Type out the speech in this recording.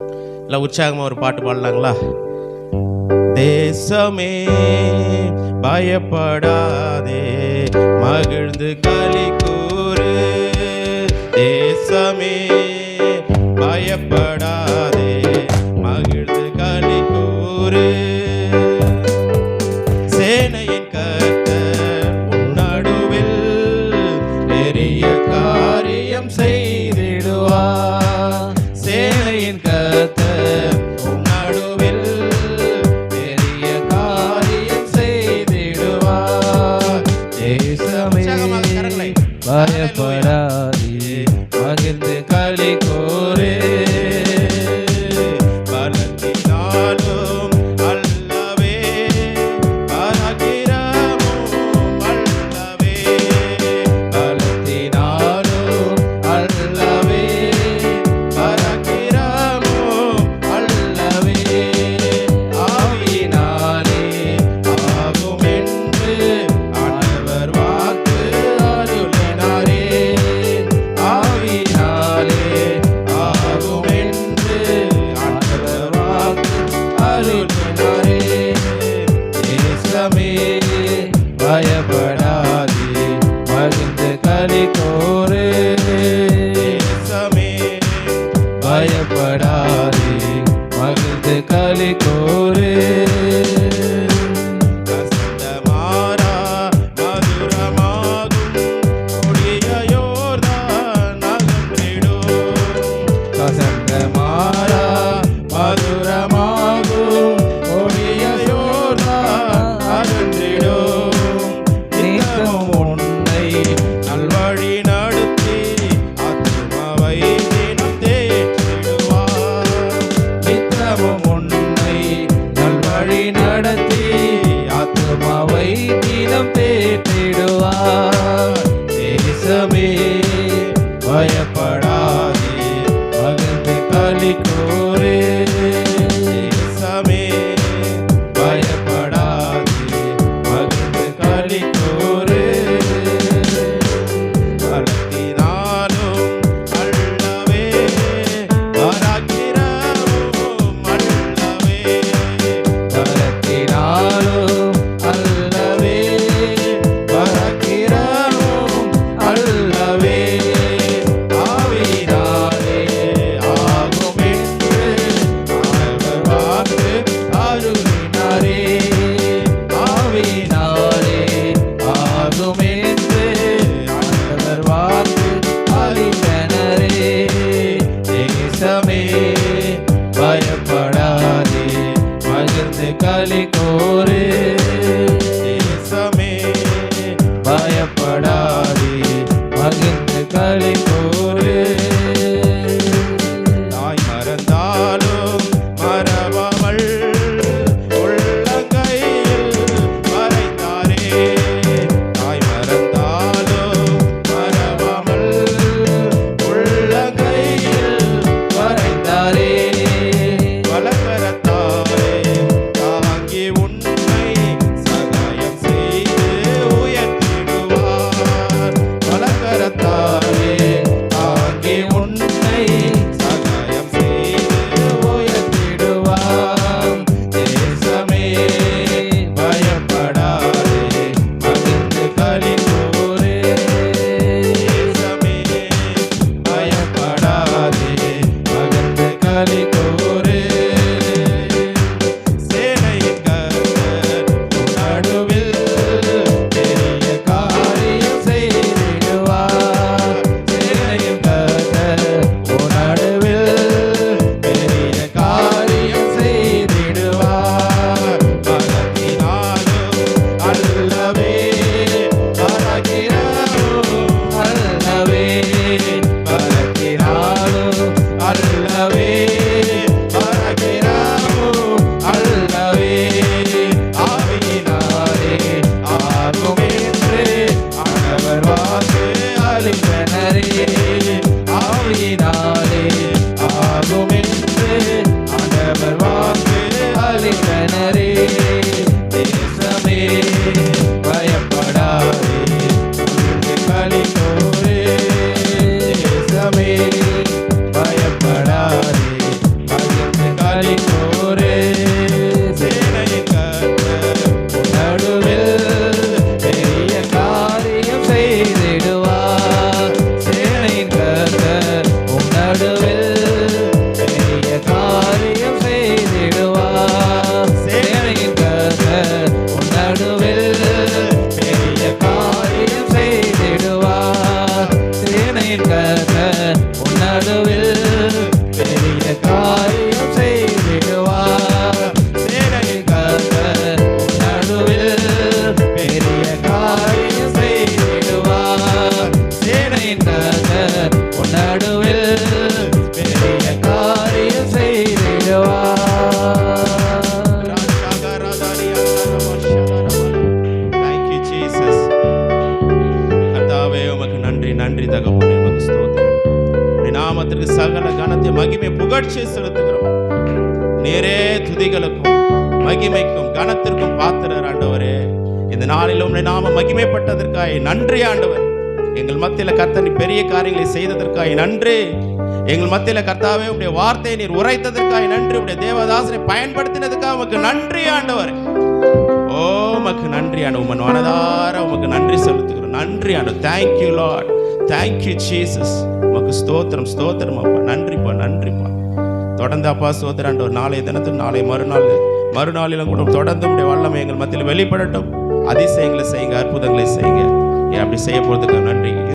இல்லை உற்சாகமாக ஒரு பாட்டு பாடலாங்களா? தேசமே பயப்படாதே, மகிழ்ந்து களி கூறு. தேசமே பயப்படாதே, மகிழ்ந்து களி கூறு. சேனையின் கர்த்தர் உன் நடுவில் பெரிய காரியம் செய்திடுவார். சேனையின் கர்த்தர் உன் நடுவில் பெரிய காரியம் செய்திடுவார். தேசமே பயப்படாதே, மகிழ்ந்து களி கூறு. பலத்தினாலும் அல்லவே, பராக்கிரமும் அல்லவே. பலத்தினாலும் அல்லவே, பராக்கிரமும் அல்லவே. ஆவியினாலே ஆகும் என்று ஆண்டவர் வாக்கு அருளினாரே. ஆவியினாலே ஆகும் என்று ஆண்டவர் வாக்கு அருளினாரே. தேசமே பயப்படாதே, மகிழ்ந்து களி கூறு. தேசமே பயப்படாதே, மகிழ்ந்து களி கூறு. கசந்தமாரா மதுரமாகும் கொடிய யோர்தான் அகன்றிடும். கசந்தமாரா மதுரமாகும் கொடிய யோர்தான் அகன்றிடும். நித்தமும் உன்னை நல்வழி நடத்தி ஆத்துமாவை தினம் தேற்றிடுவார். நித்தமும் உன்னை நல்வழி நடத்தி ஆத்துமாவை தினம் தேற்றிடுவார். தேசமே பயப்படாதே, மகிழ்ந்து களி கூறு. தேசமே பயப்படாதே, மகிழ்ந்து களி கூறு. பலத்தினாலும் அல்லவே, பராக்கிரமும் அல்லவே. பலத்தினாலும் அல்லவே, பராக்கிரமும் அல்லவே. ஆவியினாலே ஆகும் என்று களி கூறு. சேனையின் கர்த்தர் உன் நடுவில் பெரிய காரியம் செய்திடுவார். சேனையின் கர்த்தர் உன் நடுவில் பெரிய காரியம் செய்திடுவார். சேனையின் கர்த்தர் உன் நடுவில் பெரிய காரியம் செய்திடுவார். சேனையின் கர்த்தர் உன் நடுவில் பெரிய காரியம் செய்திடுவார். சேனையின் கர்த்தர் உன் நடுவில் பெரிய காரியம் செய்திடுவார். சேனையின் கர்த்தர் உன் நடுவில் பெரிய காரியம் செய்திடுவார். Thank you, Jesus. கர்த்தாவே, உமக்கு நன்றி, நன்றி தகப்பனே, உமக்கு ஸ்தோத்திரம். உம்முடைய நாமத்திற்கு சகல கனத்தை மகிமை புகழ்ச்சி செலுத்துகிறோம். நேரே துதிகளுக்கும் மகிமைக்கும் கனத்திற்கும் பாத்திரர் ஆண்டவரே. இந்த நாளில் உம்முடைய நாம மகிமைப்பட்டதற்காக நன்றி ஆண்டவர். எங்கள் மத்தியில கர்த்தர் நீர் பெரிய காரியங்களை செய்ததற்காக நன்றி. எங்கள் மத்தியில கர்த்தாவே உம்முடைய வார்த்தையை நீர் உரைத்ததற்காக நன்றி. உம்முடைய தேவதாசனை பயன்படுத்தினதுக்காக உமக்கு நன்றி ஆண்டவர். ஓ உமக்கு நன்றி ஆண்டு. உமன் மனதார உமக்கு நன்றி செலுத்துகிறோம். நன்றி ஆண்டு. Thank you Lord. Thank you Jesus. உமக்கு ஸ்தோத்திரம், ஸ்தோத்திரம் அப்பா. நன்றிப்பா, நன்றிப்பா. தொடர்ந்து அப்பா ஸ்தோத்திரம் ஆண்டவர். நாளைய தினத்தில் நாளை மறுநாளிலும் கூட தொடர்ந்து உடைய வல்லமை எங்கள் மத்தியில் வெளிப்படட்டும். அதிசயங்களை செய்யுங்க, அற்புதங்களை செய்யுங்க. அப்படி செய்ய போறதுக்கு நன்றி.